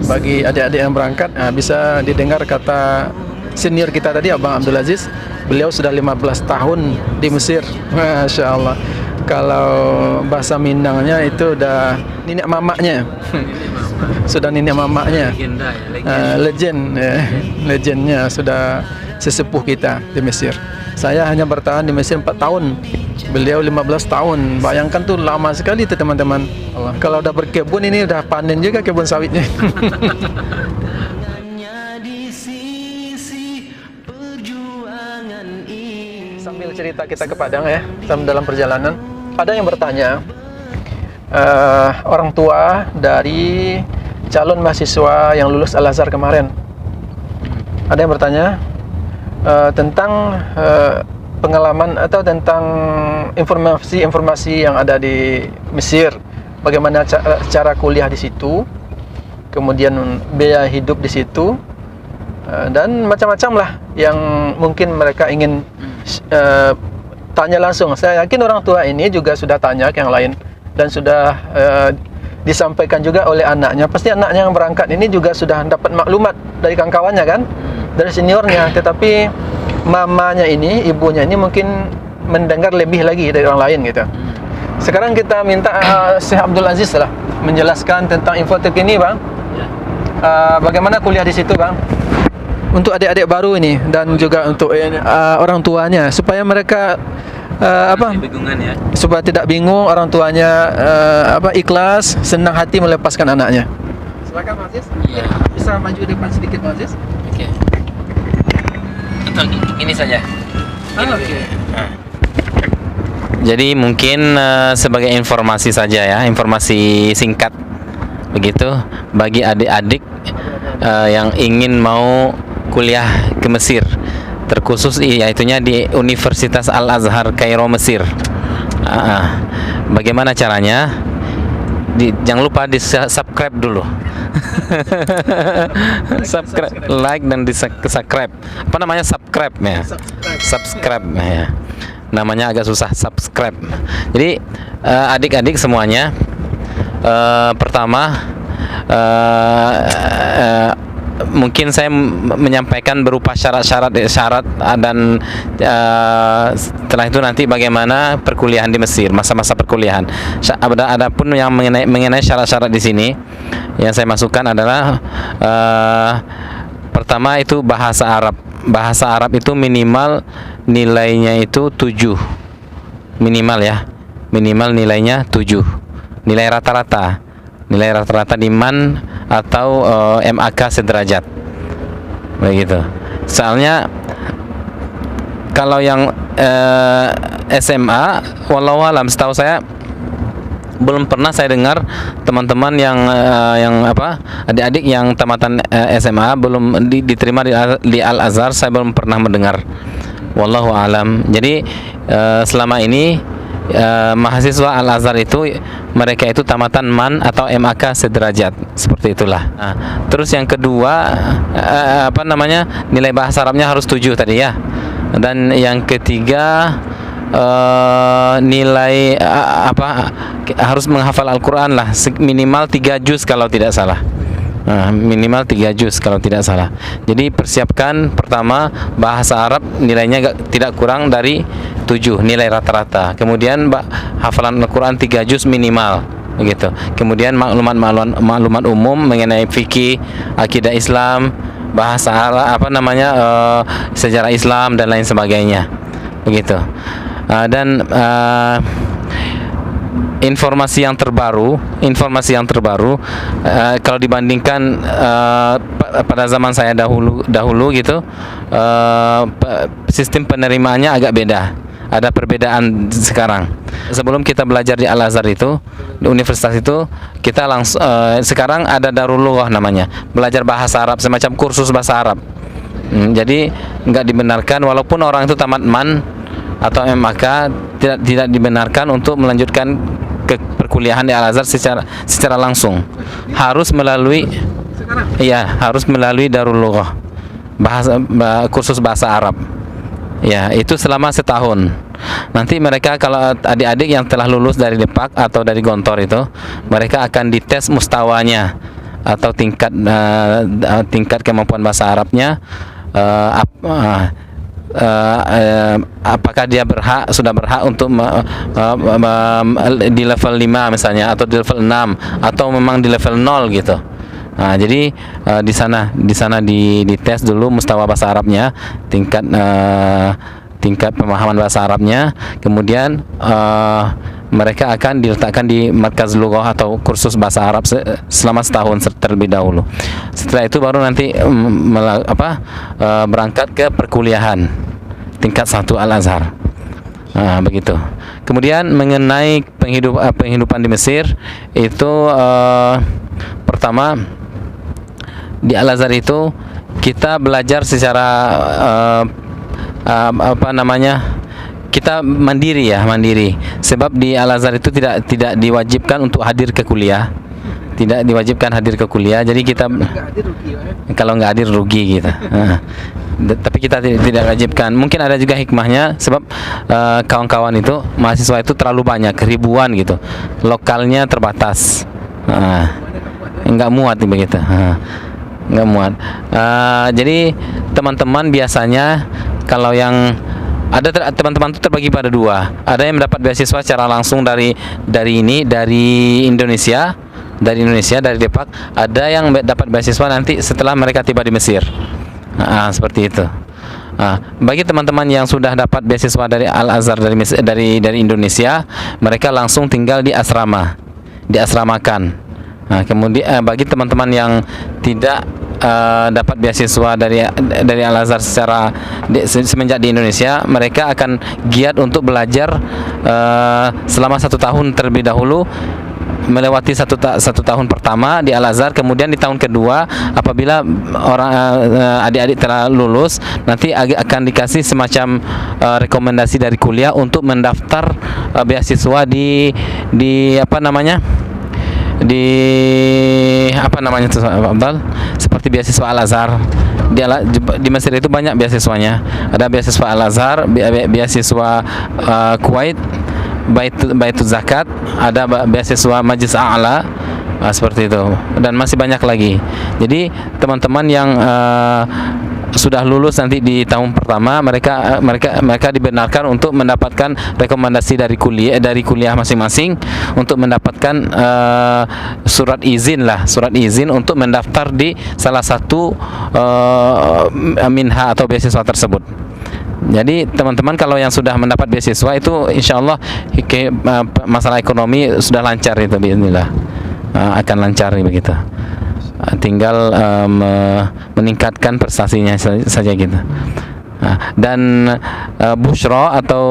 bagi adik-adik yang berangkat, bisa didengar kata senior kita tadi, Abang Abdul Aziz. Beliau sudah 15 tahun di Mesir. Masya Allah. Kalau bahasa Minangnya itu udah nenek mamaknya. Sudah nenek mamaknya. Legend ya. Legendnya sudah sesepuh kita di Mesir. Saya hanya bertahan di Mesir 4 tahun. Beliau 15 tahun. Bayangkan tuh lama sekali tuh teman-teman. Kalau udah berkebun ini udah panen juga kebun sawitnya. Sambil cerita kita ke Padang ya, dalam perjalanan, ada yang bertanya, orang tua dari calon mahasiswa yang lulus Al-Azhar kemarin. Ada yang bertanya tentang pengalaman atau tentang informasi yang ada di Mesir, bagaimana cara kuliah di situ, kemudian biaya hidup di situ, dan macam-macam lah yang mungkin mereka ingin tanya langsung. Saya yakin orang tua ini juga sudah tanya ke yang lain dan sudah disampaikan juga oleh anaknya. Pasti anaknya yang berangkat ini juga sudah dapat maklumat dari kawan-kawannya kan, dari seniornya. Tetapi mamanya ini, ibunya ini mungkin mendengar lebih lagi dari orang lain gitu. Sekarang kita minta Syekh Abdul Aziz lah menjelaskan tentang info terkini, Bang. Bagaimana kuliah di situ, Bang? Untuk adik-adik baru ini dan juga untuk orang tuanya, supaya mereka ya, supaya tidak bingung, orang tuanya ikhlas, senang hati melepaskan anaknya. Silakan Mas Aziz. Iya. Bisa maju depan sedikit Mas Aziz. Oke. Atau ini saja. Oke. Jadi mungkin sebagai informasi saja ya, informasi singkat begitu bagi adik-adik yang ingin mau kuliah ke Mesir, terkhusus yaitunya di Universitas Al-Azhar Kairo Mesir. Bagaimana caranya? Jangan lupa di subscribe dulu. Subscribe, like dan di subscribe. Apa namanya subscribe ya? Subscribe ya. Namanya agak susah, subscribe. Jadi adik-adik semuanya, pertama mungkin saya menyampaikan berupa syarat dan setelah itu nanti bagaimana perkuliahan di Mesir, masa-masa perkuliahan. Adapun yang mengenai syarat-syarat di sini yang saya masukkan adalah pertama itu bahasa Arab. Bahasa Arab itu minimal nilainya itu 7. Minimal ya. Minimal nilainya 7. Nilai rata-rata di MAN atau MAK sederajat, begitu. Soalnya kalau yang SMA, wallahu alam, setahu saya belum pernah saya dengar teman-teman yang adik-adik yang tamatan SMA belum diterima di Al-Azhar. Saya belum pernah mendengar, wallahu alam. Jadi selama ini mahasiswa Al-Azhar itu mereka itu tamatan MAN atau MAK sederajat, seperti itulah. Terus yang kedua nilai bahasa Arabnya harus 7 tadi ya. Dan yang ketiga nilai harus menghafal Al-Quran lah, minimal 3 juz kalau tidak salah. Minimal 3 juz kalau tidak salah. Jadi persiapkan pertama bahasa Arab, nilainya tidak kurang dari 7 nilai rata-rata. Kemudian hafalan Al-Quran 3 juz minimal, begitu. Kemudian maklumat umum mengenai fikih, akidah Islam, bahasa Arab, sejarah Islam dan lain sebagainya, begitu. Informasi yang terbaru kalau dibandingkan pada zaman saya dahulu gitu, sistem penerimaannya agak beda. Ada perbedaan sekarang. Sebelum kita belajar di Al-Azhar itu, di universitas itu, kita langsung sekarang ada Darul Lughah namanya, belajar bahasa Arab, semacam kursus bahasa Arab. Jadi nggak dibenarkan, walaupun orang itu tamat MAN atau MAK, tidak dibenarkan untuk melanjutkan ke perkuliahan di Al-Azhar secara langsung. Harus melalui Darul Lughah, kursus bahasa Arab. Ya, itu selama setahun. Nanti mereka, kalau adik-adik yang telah lulus dari Depak atau dari Gontor itu, mereka akan dites mustawanya atau tingkat kemampuan bahasa Arabnya, apakah dia sudah berhak untuk di level 5 misalnya, atau di level 6, atau memang di level 0 gitu. Nah, jadi di sana dites dulu mustawa bahasa Arabnya, tingkat pemahaman bahasa Arabnya, kemudian mereka akan diletakkan di markaz lughah atau kursus bahasa Arab selama setahun terlebih dahulu. Setelah itu baru nanti berangkat ke perkuliahan tingkat 1 Al-Azhar. Nah, begitu. Kemudian mengenai penghidupan di Mesir itu, pertama di Al-Azhar itu kita belajar secara kita mandiri, sebab di Al-Azhar itu tidak diwajibkan untuk hadir ke kuliah, jadi kita kalau nggak hadir rugi gitu. Tapi kita tidak wajibkan. Mungkin ada juga hikmahnya, sebab kawan-kawan itu, mahasiswa itu terlalu banyak, ribuan gitu, lokalnya terbatas, nggak muat begitu. Nggak muat. Jadi teman-teman biasanya kalau yang ada teman-teman itu terbagi pada dua. Ada yang mendapat beasiswa secara langsung dari Indonesia, dari Depak. Ada yang dapat beasiswa nanti setelah mereka tiba di Mesir. Seperti itu. Bagi teman-teman yang sudah dapat beasiswa dari Al-Azhar dari Indonesia, mereka langsung tinggal di asrama, diasramakan. Kemudian bagi teman-teman yang tidak dapat beasiswa dari Al-Azhar semenjak di Indonesia, mereka akan giat untuk belajar selama 1 tahun terlebih dahulu, melewati satu tahun pertama di Al-Azhar. Kemudian di tahun kedua, apabila adik-adik telah lulus, nanti akan dikasih semacam rekomendasi dari kuliah untuk mendaftar beasiswa di seperti beasiswa Al-Azhar. Di Mesir itu banyak beasiswanya. Ada beasiswa Al-Azhar, beasiswa Kuwait, Baitul Zakat, ada beasiswa Majlis A'la, seperti itu, dan masih banyak lagi. Jadi teman-teman yang sudah lulus nanti di tahun pertama, mereka dibenarkan untuk mendapatkan rekomendasi dari kuliah masing-masing untuk mendapatkan surat izin untuk mendaftar di salah satu minha atau beasiswa tersebut. Jadi teman-teman kalau yang sudah mendapat beasiswa itu, insya Allah masalah ekonomi sudah lancar, itu bismillah akan lancar begitu. Tinggal meningkatkan prestasinya saja gitu. Dan busyra atau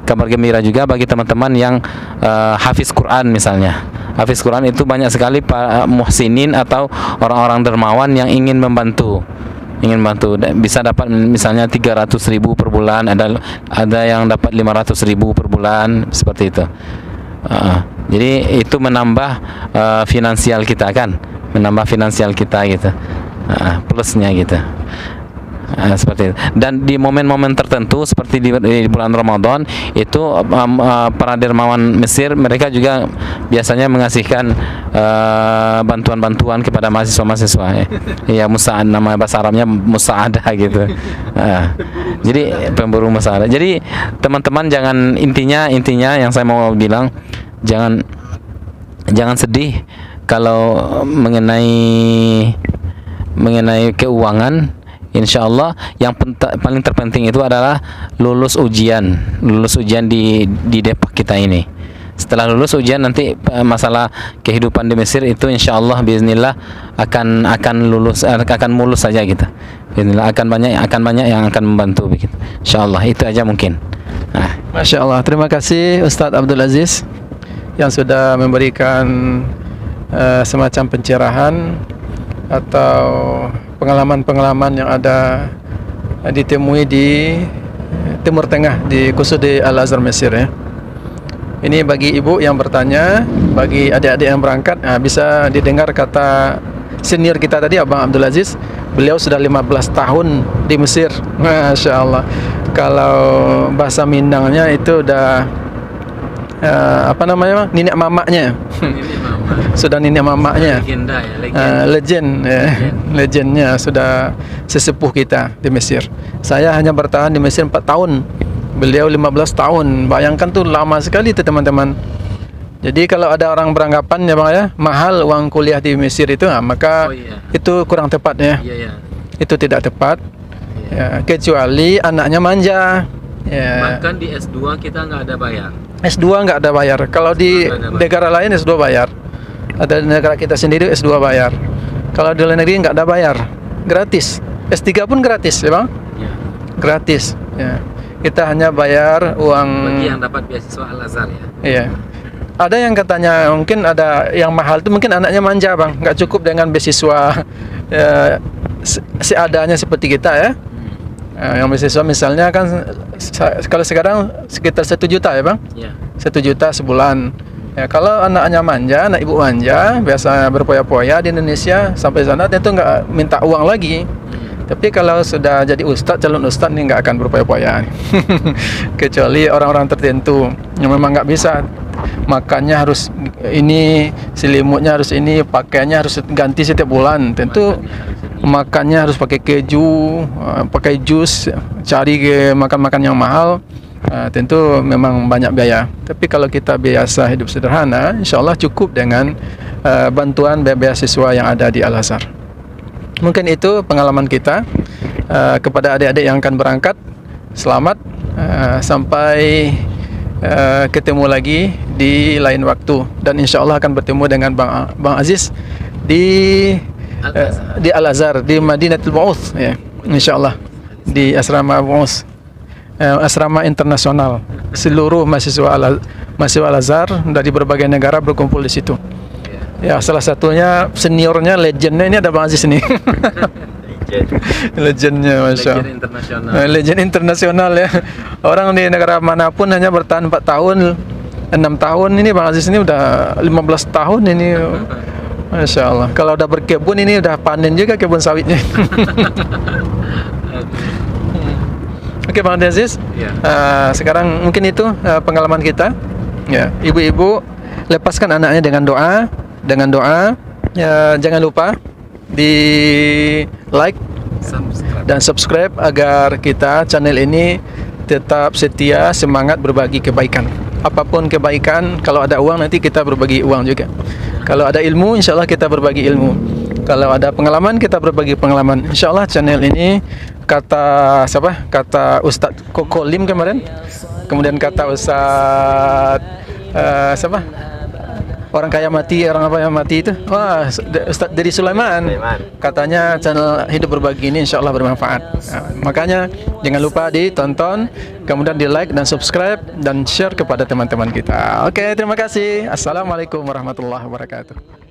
kabar gembira juga bagi teman-teman yang hafiz Quran misalnya. Hafiz Quran itu banyak sekali muhsinin atau orang-orang dermawan yang ingin membantu, bisa dapat misalnya 300.000 per bulan, ada yang dapat 500.000 per bulan, seperti itu. Jadi itu menambah finansial kita gitu, plusnya gitu. Seperti itu. Dan di momen-momen tertentu seperti di bulan Ramadan itu, para dermawan Mesir mereka juga biasanya mengasihkan bantuan-bantuan kepada mahasiswa-mahasiswa. Ya, musa'ad, nama bahasa Arabnya musa'adah gitu. Jadi pemburu musa'adah. Jadi teman-teman jangan, intinya yang saya mau bilang, jangan sedih kalau mengenai keuangan. Insya Allah yang paling terpenting itu adalah lulus ujian di Depak kita ini. Setelah lulus ujian nanti masalah kehidupan di Mesir itu insya Allah biiznillah akan mulus saja gitu. Biiznillah akan banyak yang akan membantu begitu. Insya Allah itu aja mungkin. Masya Allah, terima kasih Ustadz Abdul Aziz yang sudah memberikan semacam pencerahan atau pengalaman-pengalaman yang ada ditemui di Timur Tengah, khusus di Al-Azhar Mesir ya. Ini bagi ibu yang bertanya, bagi adik-adik yang berangkat, bisa didengar kata senior kita tadi, Abang Abdul Aziz. Beliau sudah 15 tahun di Mesir. Masya Allah. Kalau bahasa Minangnya itu udah apa namanya, nenek mamaknya. Sudah nenek mamaknya. Legenda ya, Legend, legendnya sudah sesepuh kita di Mesir. Saya hanya bertahan di Mesir 4 tahun. Beliau 15 tahun. Bayangkan tuh lama sekali tuh teman-teman. Jadi kalau ada orang beranggapan ya Bang ya, mahal uang kuliah di Mesir itu, maka itu kurang tepat ya. Itu tidak tepat. Ya, kecuali anaknya manja. Ya. Bahkan di S2 kita nggak ada bayar. S2 nggak ada bayar. Kalau di negara lain S2 bayar. Ada di negara kita sendiri S2 bayar. Kalau di luar negeri nggak ada bayar, gratis. S3 pun gratis, ya Bang? Ya. Gratis. Ya. Kita hanya bayar uang. Bagi yang dapat beasiswa Al Azhar ya. Iya. Ada yang katanya mungkin ada yang mahal itu mungkin anaknya manja Bang, nggak cukup dengan beasiswa seadanya seperti kita ya. Yang beasiswa misalnya kan kalau sekarang sekitar 1 juta ya Bang? Ya. 1 juta sebulan. Ya, kalau anaknya manja, anak ibu manja, biasa berpoya-poya di Indonesia sampai sana tentu nggak minta uang lagi. Tapi kalau sudah jadi ustadz, calon ustadz ini nggak akan berpoya-poya. Kecuali orang-orang tertentu yang memang nggak bisa. Makannya harus ini, selimutnya harus ini, pakaiannya harus ganti setiap bulan. Tentu makannya harus pakai keju, pakai jus, cari makan-makan yang mahal. Tentu memang banyak biaya. Tapi kalau kita biasa hidup sederhana, insya Allah cukup dengan bantuan beasiswa yang ada di Al Azhar. Mungkin itu pengalaman kita kepada adik-adik yang akan berangkat. Selamat sampai ketemu lagi di lain waktu, dan insya Allah akan bertemu dengan Bang Aziz di Al Azhar di Madinatul Ba'uth ya, insya Allah di asrama Ba'uth, asrama internasional. Seluruh mahasiswa Al Azhar dari berbagai negara berkumpul di situ. Ya, salah satunya seniornya, legendnya ini ada Bang Aziz nih. Legendnya, masya Allah. Legend internasional ya. Orang di negara manapun hanya bertahan 4 tahun, 6 tahun. Ini Bang Aziz ini udah 15 tahun ini. Masya Allah. Kalau udah berkebun ini udah panen juga kebun sawitnya. Oke Bang Aziz. Sekarang mungkin itu pengalaman kita. Ya, ibu-ibu lepaskan anaknya dengan doa. Ya, jangan lupa di like dan subscribe agar kita channel ini tetap setia, semangat berbagi kebaikan. Apapun kebaikan, kalau ada uang nanti kita berbagi uang juga. Kalau ada ilmu, insya Allah kita berbagi ilmu. Kalau ada pengalaman, kita berbagi pengalaman. Insya Allah channel ini kata siapa? Kata Ustadz Kokolim kemarin. Kemudian kata Ustadz siapa? Orang kaya mati, orang apa yang mati itu? Wah, Ustadz Dedi Sulaiman. Katanya channel Hidup Berbagi ini insya Allah bermanfaat. Makanya jangan lupa ditonton, kemudian di like dan subscribe dan share kepada teman-teman kita. Oke, terima kasih. Assalamualaikum warahmatullahi wabarakatuh.